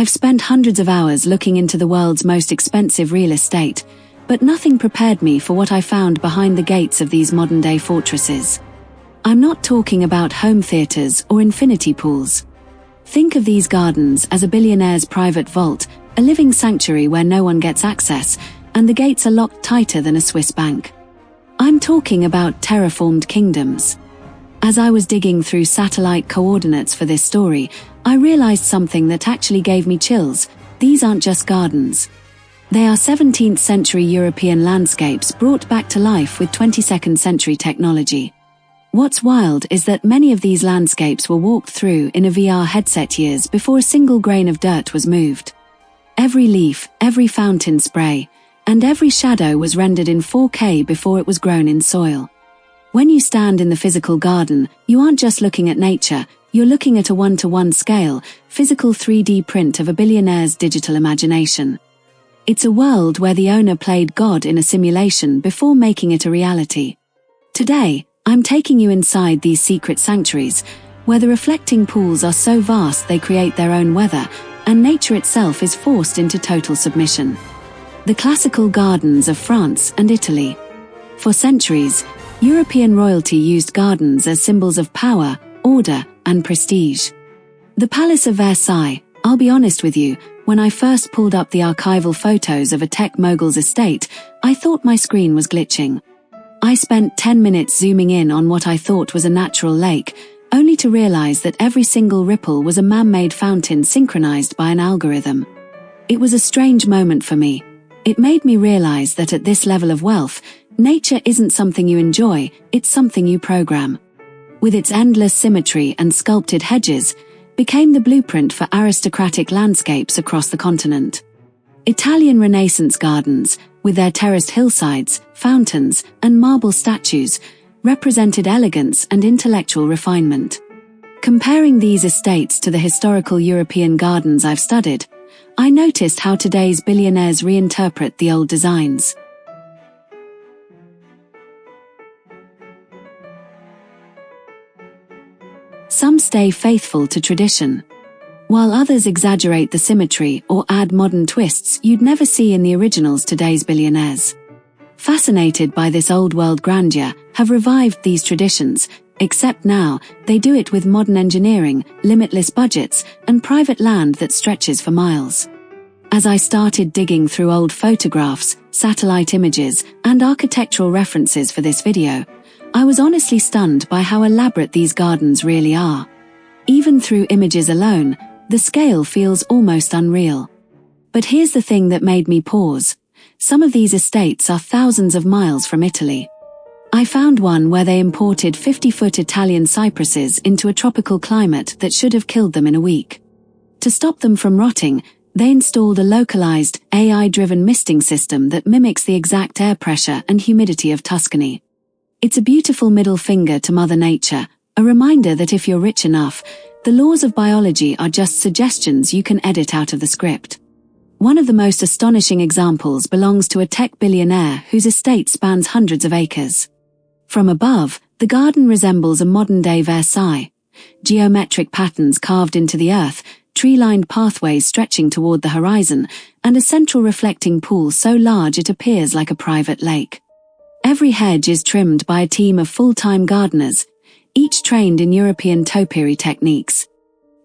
I've spent hundreds of hours looking into the world's most expensive real estate, but nothing prepared me for what I found behind the gates of these modern-day fortresses. I'm not talking about home theaters or infinity pools. Think of these gardens as a billionaire's private vault, a living sanctuary where no one gets access, and the gates are locked tighter than a Swiss bank. I'm talking about terraformed kingdoms. As I was digging through satellite coordinates for this story, I realized something that actually gave me chills. These aren't just gardens. They are 17th century European landscapes brought back to life with 22nd century technology. What's wild is that many of these landscapes were walked through in a VR headset years before a single grain of dirt was moved. Every leaf, every fountain spray, and every shadow was rendered in 4K before it was grown in soil. When you stand in the physical garden, you aren't just looking at nature, you're looking at a one-to-one scale, physical 3D print of a billionaire's digital imagination. It's a world where the owner played God in a simulation before making it a reality. Today, I'm taking you inside these secret sanctuaries, where the reflecting pools are so vast they create their own weather, and nature itself is forced into total submission. The classical gardens of France and Italy. For centuries, European royalty used gardens as symbols of power, order, and prestige. The Palace of Versailles, I'll be honest with you, when I first pulled up the archival photos of a tech mogul's estate, I thought my screen was glitching. I spent 10 minutes zooming in on what I thought was a natural lake, only to realize that every single ripple was a man-made fountain synchronized by an algorithm. It was a strange moment for me. It made me realize that at this level of wealth, nature isn't something you enjoy, it's something you program. With its endless symmetry and sculpted hedges, became the blueprint for aristocratic landscapes across the continent. Italian Renaissance gardens, with their terraced hillsides, fountains, and marble statues, represented elegance and intellectual refinement. Comparing these estates to the historical European gardens I've studied, I noticed how today's billionaires reinterpret the old designs. Some stay faithful to tradition, while others exaggerate the symmetry or add modern twists you'd never see in the originals. Today's billionaires, fascinated by this old-world grandeur, have revived these traditions, except now, they do it with modern engineering, limitless budgets, and private land that stretches for miles. As I started digging through old photographs, satellite images, and architectural references for this video, I was honestly stunned by how elaborate these gardens really are. Even through images alone, the scale feels almost unreal. But here's the thing that made me pause. Some of these estates are thousands of miles from Italy. I found one where they imported 50-foot Italian cypresses into a tropical climate that should have killed them in a week. To stop them from rotting, they installed a localized, AI-driven misting system that mimics the exact air pressure and humidity of Tuscany. It's a beautiful middle finger to Mother Nature, a reminder that if you're rich enough, the laws of biology are just suggestions you can edit out of the script. One of the most astonishing examples belongs to a tech billionaire whose estate spans hundreds of acres. From above, the garden resembles a modern-day Versailles. Geometric patterns carved into the earth, tree-lined pathways stretching toward the horizon, and a central reflecting pool so large it appears like a private lake. Every hedge is trimmed by a team of full-time gardeners, each trained in European topiary techniques.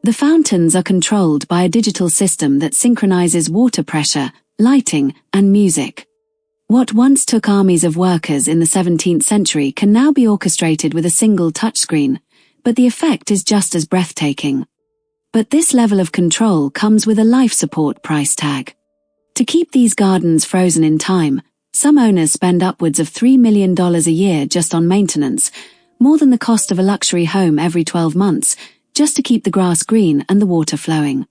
The fountains are controlled by a digital system that synchronizes water pressure, lighting, and music. What once took armies of workers in the 17th century can now be orchestrated with a single touchscreen, but the effect is just as breathtaking. But this level of control comes with a life support price tag. To keep these gardens frozen in time, some owners spend upwards of $3 million a year just on maintenance, more than the cost of a luxury home every 12 months, just to keep the grass green and the water flowing.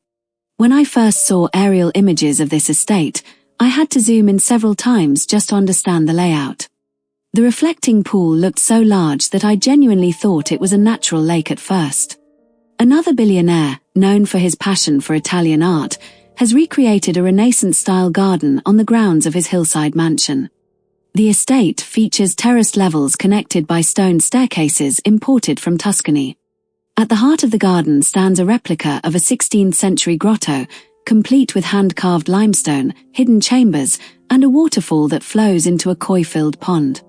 When I first saw aerial images of this estate, I had to zoom in several times just to understand the layout. The reflecting pool looked so large that I genuinely thought it was a natural lake at first. Another billionaire, known for his passion for Italian art, has recreated a Renaissance-style garden on the grounds of his hillside mansion. The estate features terraced levels connected by stone staircases imported from Tuscany. At the heart of the garden stands a replica of a 16th-century grotto, complete with hand-carved limestone, hidden chambers, and a waterfall that flows into a koi-filled pond.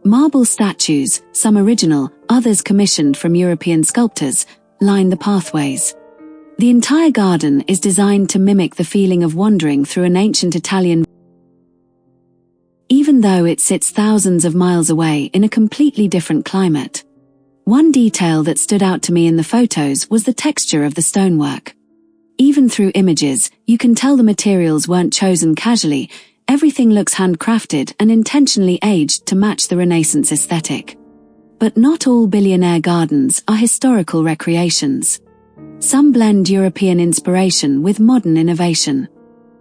Marble statues, some original, others commissioned from European sculptors, line the pathways. The entire garden is designed to mimic the feeling of wandering through an ancient Italian, even though it sits thousands of miles away in a completely different climate. One detail that stood out to me in the photos was the texture of the stonework. Even through images, you can tell the materials weren't chosen casually. Everything looks handcrafted and intentionally aged to match the Renaissance aesthetic. But not all billionaire gardens are historical recreations. Some blend European inspiration with modern innovation.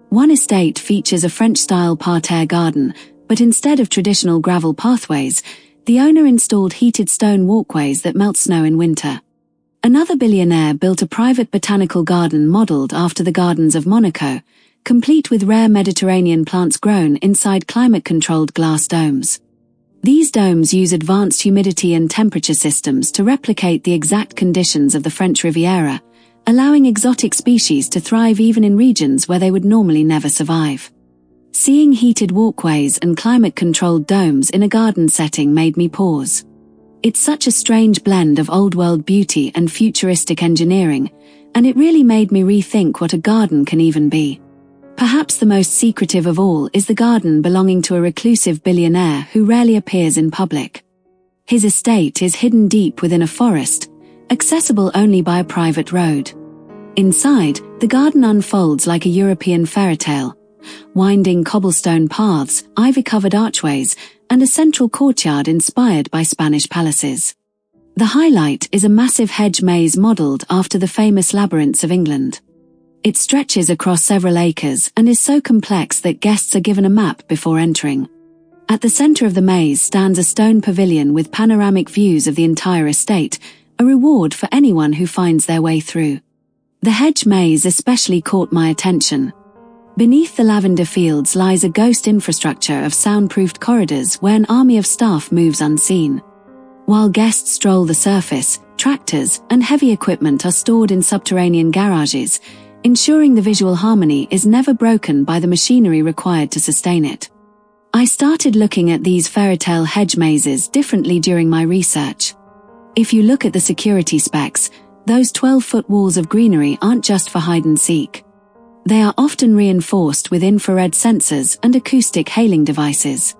One estate features a French-style parterre garden, but instead of traditional gravel pathways, the owner installed heated stone walkways that melt snow in winter. Another billionaire built a private botanical garden modeled after the gardens of Monaco, complete with rare Mediterranean plants grown inside climate-controlled glass domes. These domes use advanced humidity and temperature systems to replicate the exact conditions of the French Riviera, allowing exotic species to thrive even in regions where they would normally never survive. Seeing heated walkways and climate-controlled domes in a garden setting made me pause. It's such a strange blend of old-world beauty and futuristic engineering, and it really made me rethink what a garden can even be. Perhaps the most secretive of all is the garden belonging to a reclusive billionaire who rarely appears in public. His estate is hidden deep within a forest, accessible only by a private road. Inside, the garden unfolds like a European fairy tale. Winding cobblestone paths, ivy-covered archways, and a central courtyard inspired by Spanish palaces. The highlight is a massive hedge maze modeled after the famous labyrinths of England. It stretches across several acres and is so complex that guests are given a map before entering. At the center of the maze stands a stone pavilion with panoramic views of the entire estate, a reward for anyone who finds their way through. The hedge maze especially caught my attention. Beneath the lavender fields lies a ghost infrastructure of soundproofed corridors where an army of staff moves unseen. While guests stroll the surface, tractors and heavy equipment are stored in subterranean garages, ensuring the visual harmony is never broken by the machinery required to sustain it. I started looking at these fairytale hedge mazes differently during my research. If you look at the security specs, those 12-foot walls of greenery aren't just for hide and seek. They are often reinforced with infrared sensors and acoustic hailing devices.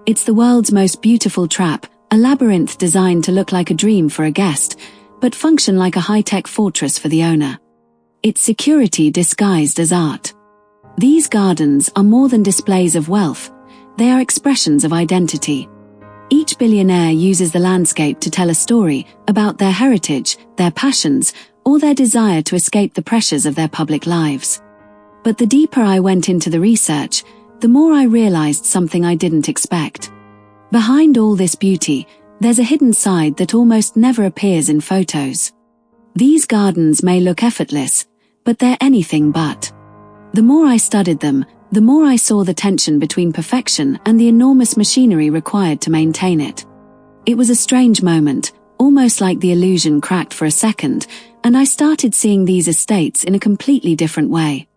It's the world's most beautiful trap, a labyrinth designed to look like a dream for a guest, but function like a high-tech fortress for the owner. It's security disguised as art. These gardens are more than displays of wealth, they are expressions of identity. Each billionaire uses the landscape to tell a story about their heritage, their passions, or their desire to escape the pressures of their public lives. But the deeper I went into the research, the more I realized something I didn't expect. Behind all this beauty, there's a hidden side that almost never appears in photos. These gardens may look effortless, but they're anything but. The more I studied them, the more I saw the tension between perfection and the enormous machinery required to maintain it. It was a strange moment, almost like the illusion cracked for a second, and I started seeing these estates in a completely different way.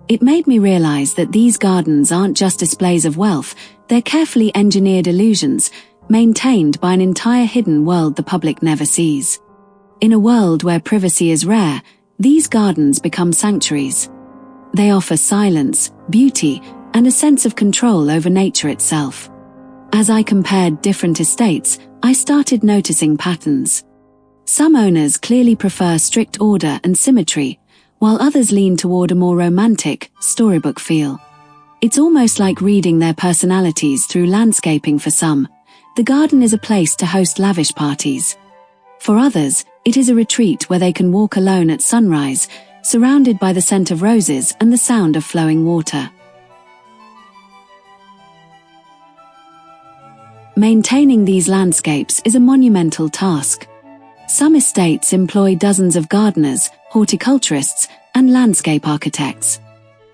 It made me realize that these gardens aren't just displays of wealth, they're carefully engineered illusions, maintained by an entire hidden world the public never sees. In a world where privacy is rare, these gardens become sanctuaries. They offer silence, beauty, and a sense of control over nature itself. As I compared different estates, I started noticing patterns. Some owners clearly prefer strict order and symmetry, while others lean toward a more romantic, storybook feel. It's almost like reading their personalities through landscaping. For some, the garden is a place to host lavish parties. For others, it is a retreat where they can walk alone at sunrise, surrounded by the scent of roses and the sound of flowing water. Maintaining these landscapes is a monumental task. Some estates employ dozens of gardeners, horticulturists, and landscape architects.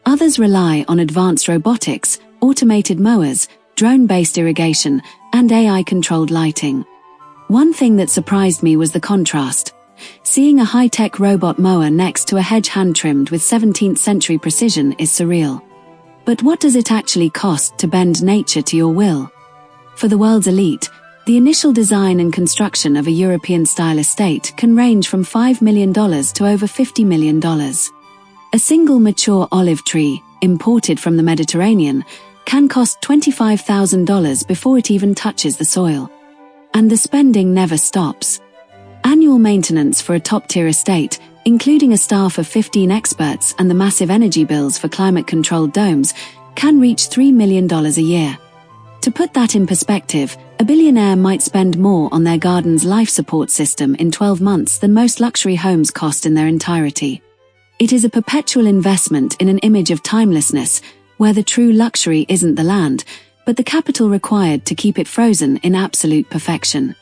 Others rely on advanced robotics, automated mowers, drone-based irrigation, and AI-controlled lighting. One thing that surprised me was the contrast. Seeing a high-tech robot mower next to a hedge hand-trimmed with 17th century precision is surreal. But what does it actually cost to bend nature to your will? For the world's elite, the initial design and construction of a European-style estate can range from $5 million to over $50 million. A single mature olive tree, imported from the Mediterranean, can cost $25,000 before it even touches the soil. And the spending never stops. Annual maintenance for a top-tier estate, including a staff of 15 experts and the massive energy bills for climate-controlled domes, can reach $3 million a year. To put that in perspective, a billionaire might spend more on their garden's life support system in 12 months than most luxury homes cost in their entirety. It is a perpetual investment in an image of timelessness, where the true luxury isn't the land, but the capital required to keep it frozen in absolute perfection.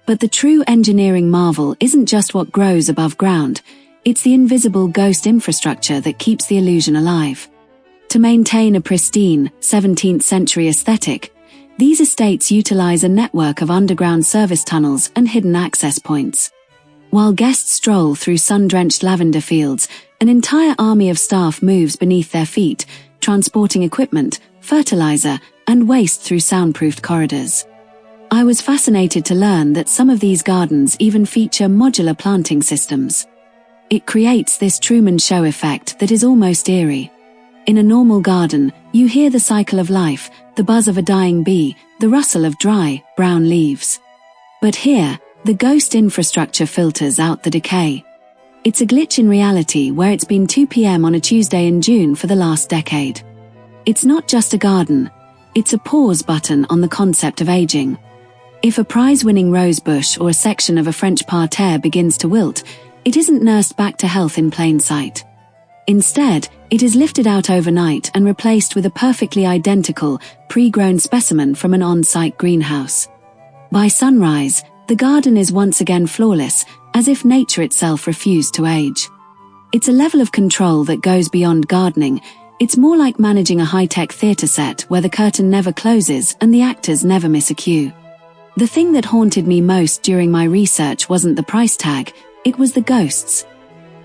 But the true engineering marvel isn't just what grows above ground, it's the invisible ghost infrastructure that keeps the illusion alive. To maintain a pristine, 17th century aesthetic, these estates utilize a network of underground service tunnels and hidden access points. While guests stroll through sun-drenched lavender fields, an entire army of staff moves beneath their feet, transporting equipment, fertilizer, and waste through soundproofed corridors. I was fascinated to learn that some of these gardens even feature modular planting systems. It creates this Truman Show effect that is almost eerie. In a normal garden, you hear the cycle of life, the buzz of a dying bee, the rustle of dry, brown leaves. But here, the ghost infrastructure filters out the decay. It's a glitch in reality where it's been 2 p.m. on a Tuesday in June for the last decade. It's not just a garden, it's a pause button on the concept of aging. If a prize-winning rose bush or a section of a French parterre begins to wilt, it isn't nursed back to health in plain sight. Instead, it is lifted out overnight and replaced with a perfectly identical, pre-grown specimen from an on-site greenhouse. By sunrise, the garden is once again flawless, as if nature itself refused to age. It's a level of control that goes beyond gardening. It's more like managing a high-tech theater set where the curtain never closes and the actors never miss a cue. The thing that haunted me most during my research wasn't the price tag, it was the ghosts.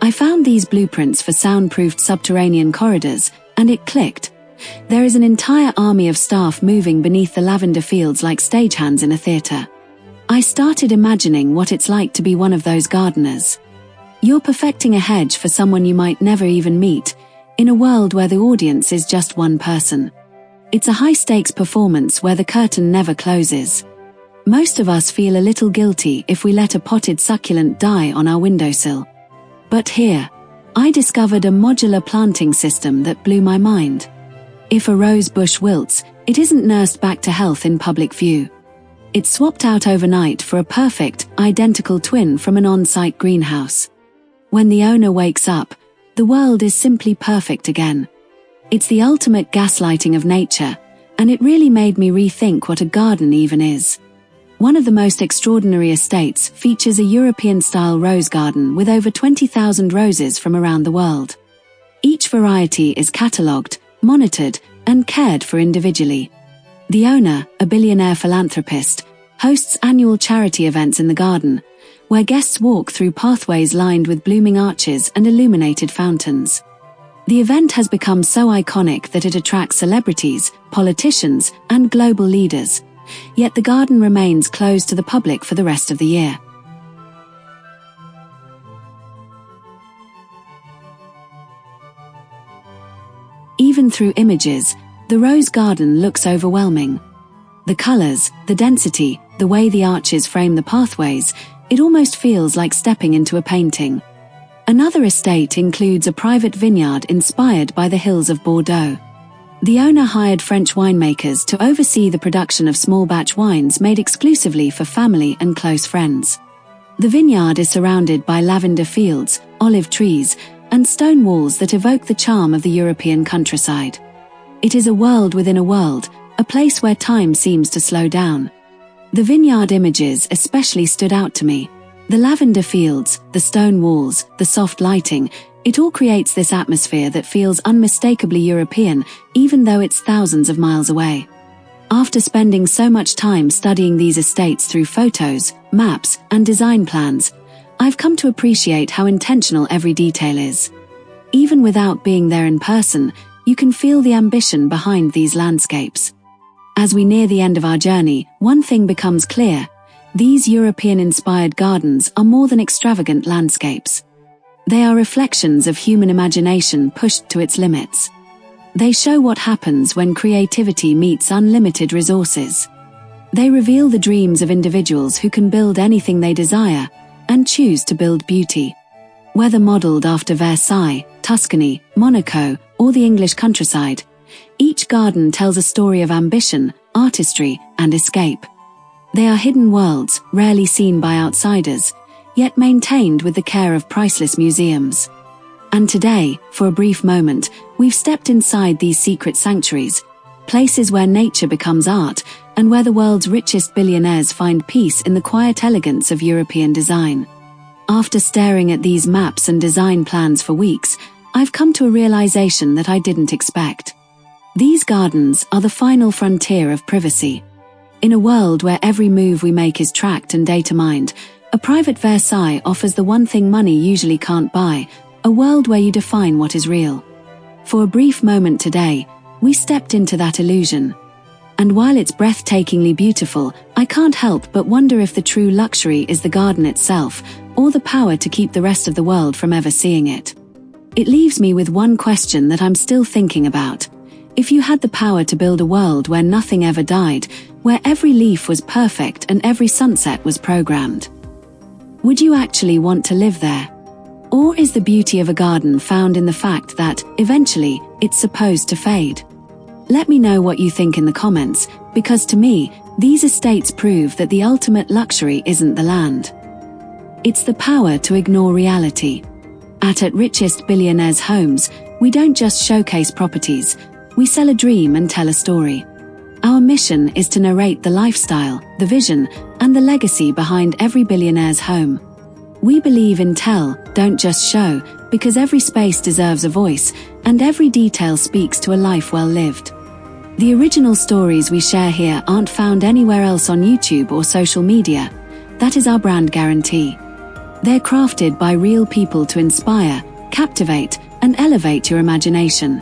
I found these blueprints for soundproofed subterranean corridors, and it clicked. There is an entire army of staff moving beneath the lavender fields like stagehands in a theater. I started imagining what it's like to be one of those gardeners. You're perfecting a hedge for someone you might never even meet, in a world where the audience is just one person. It's a high-stakes performance where the curtain never closes. Most of us feel a little guilty if we let a potted succulent die on our windowsill. But here, I discovered a modular planting system that blew my mind. If a rose bush wilts, it isn't nursed back to health in public view. It's swapped out overnight for a perfect, identical twin from an on-site greenhouse. When the owner wakes up, the world is simply perfect again. It's the ultimate gaslighting of nature, and it really made me rethink what a garden even is. One of the most extraordinary estates features a European-style rose garden with over 20,000 roses from around the world. Each variety is catalogued, monitored, and cared for individually. The owner, a billionaire philanthropist, hosts annual charity events in the garden, where guests walk through pathways lined with blooming arches and illuminated fountains. The event has become so iconic that it attracts celebrities, politicians, and global leaders. Yet the garden remains closed to the public for the rest of the year. Even through images, the rose garden looks overwhelming. The colors, the density, the way the arches frame the pathways, it almost feels like stepping into a painting. Another estate includes a private vineyard inspired by the hills of Bordeaux. The owner hired French winemakers to oversee the production of small-batch wines made exclusively for family and close friends. The vineyard is surrounded by lavender fields, olive trees, and stone walls that evoke the charm of the European countryside. It is a world within a world, a place where time seems to slow down. The vineyard images especially stood out to me. The lavender fields, the stone walls, the soft lighting, it all creates this atmosphere that feels unmistakably European, even though it's thousands of miles away. After spending so much time studying these estates through photos, maps, and design plans, I've come to appreciate how intentional every detail is. Even without being there in person, you can feel the ambition behind these landscapes. As we near the end of our journey, one thing becomes clear: these European-inspired gardens are more than extravagant landscapes. They are reflections of human imagination pushed to its limits. They show what happens when creativity meets unlimited resources. They reveal the dreams of individuals who can build anything they desire and choose to build beauty. Whether modeled after Versailles, Tuscany, Monaco, or the English countryside, each garden tells a story of ambition, artistry, and escape. They are hidden worlds, rarely seen by outsiders, yet maintained with the care of priceless museums. And today, for a brief moment, we've stepped inside these secret sanctuaries, places where nature becomes art, and where the world's richest billionaires find peace in the quiet elegance of European design. After staring at these maps and design plans for weeks, I've come to a realization that I didn't expect. These gardens are the final frontier of privacy. In a world where every move we make is tracked and data mined, a private Versailles offers the one thing money usually can't buy: a world where you define what is real. For a brief moment today, we stepped into that illusion. And while it's breathtakingly beautiful, I can't help but wonder if the true luxury is the garden itself, or the power to keep the rest of the world from ever seeing it. It leaves me with one question that I'm still thinking about. If you had the power to build a world where nothing ever died, where every leaf was perfect and every sunset was programmed, would you actually want to live there? Or is the beauty of a garden found in the fact that, eventually, it's supposed to fade? Let me know what you think in the comments, because to me, these estates prove that the ultimate luxury isn't the land. It's the power to ignore reality. At Richest Billionaires Homes, we don't just showcase properties, we sell a dream and tell a story. Our mission is to narrate the lifestyle, the vision, and the legacy behind every billionaire's home. We believe in tell, don't just show, because every space deserves a voice, and every detail speaks to a life well lived. The original stories we share here aren't found anywhere else on YouTube or social media. That is our brand guarantee. They're crafted by real people to inspire, captivate, and elevate your imagination.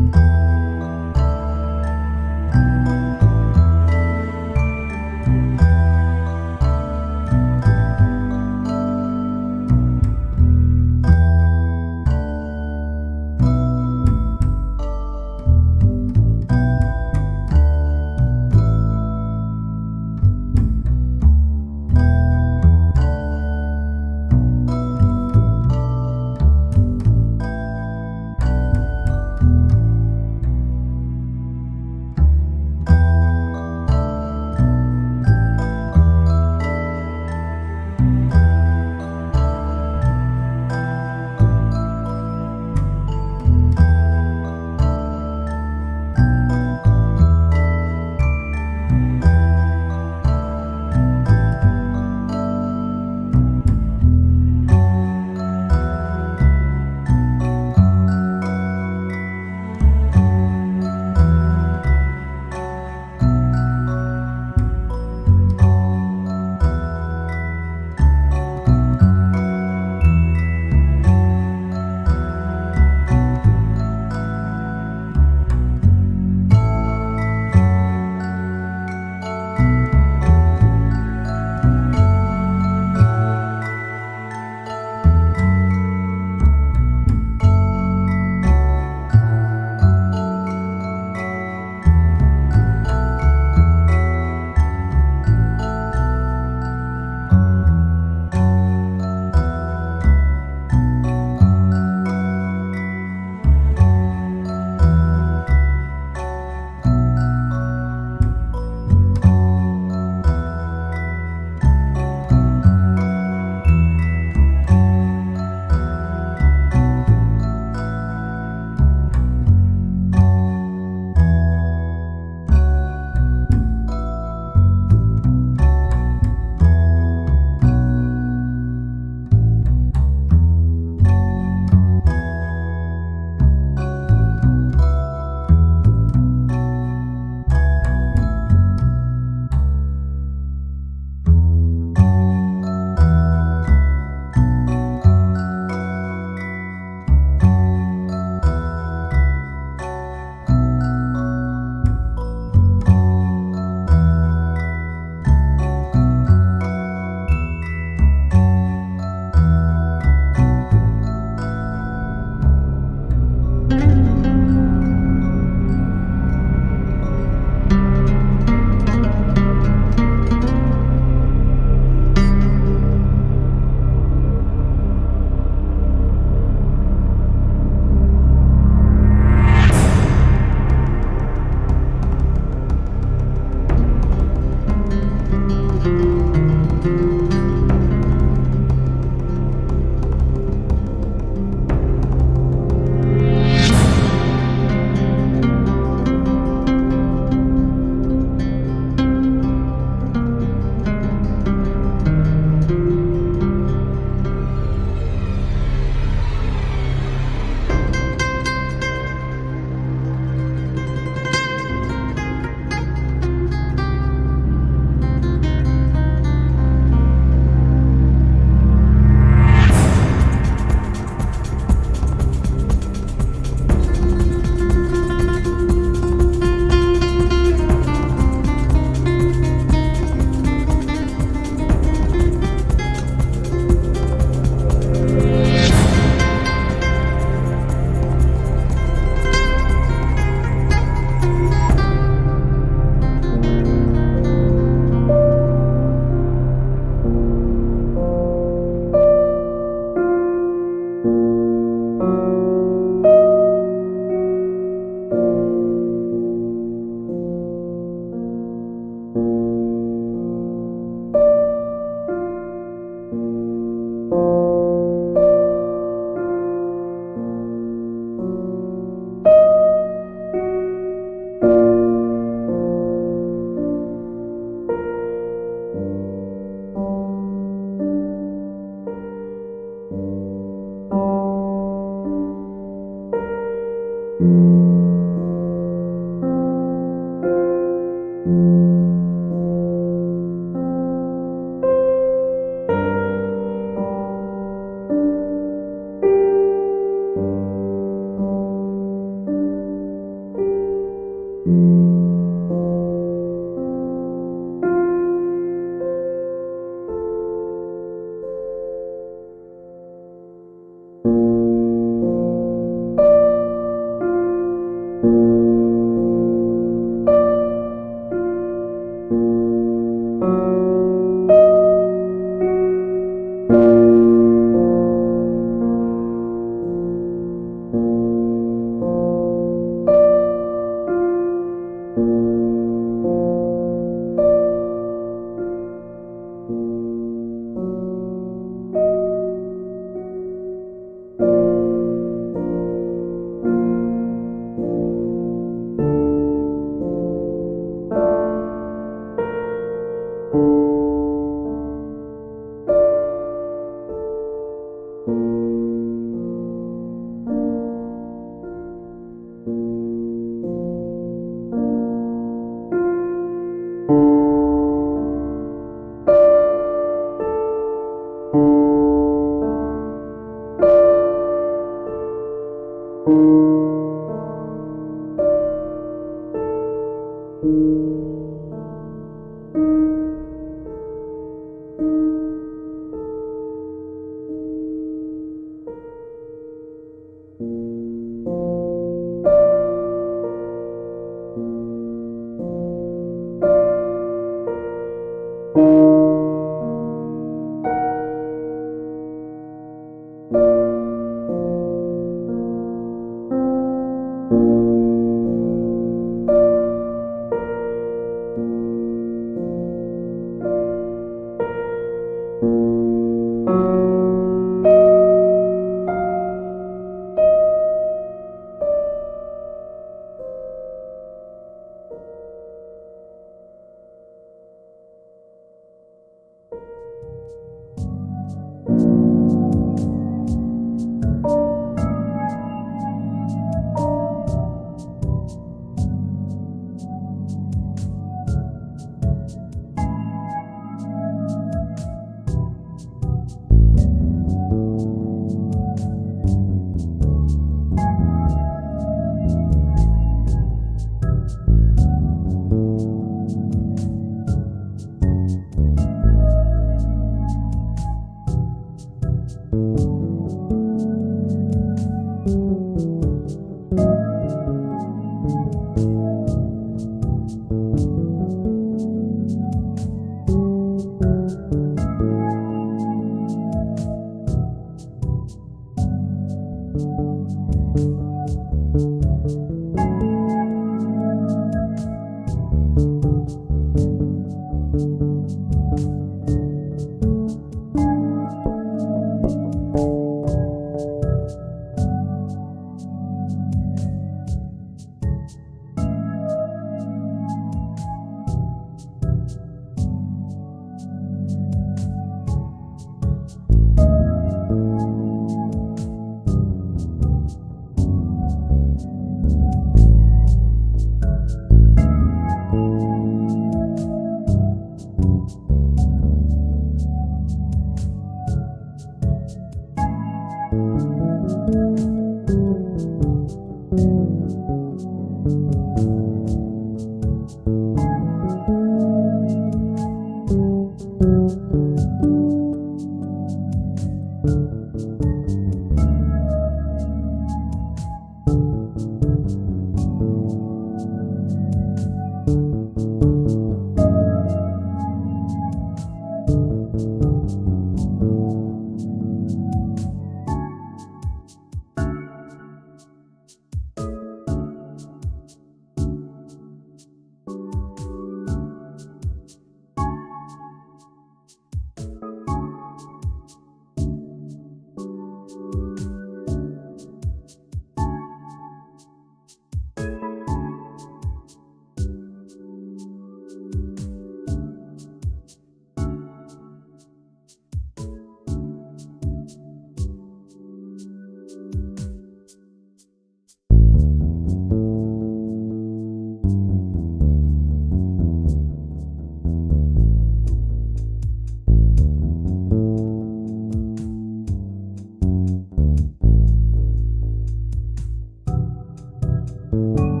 you.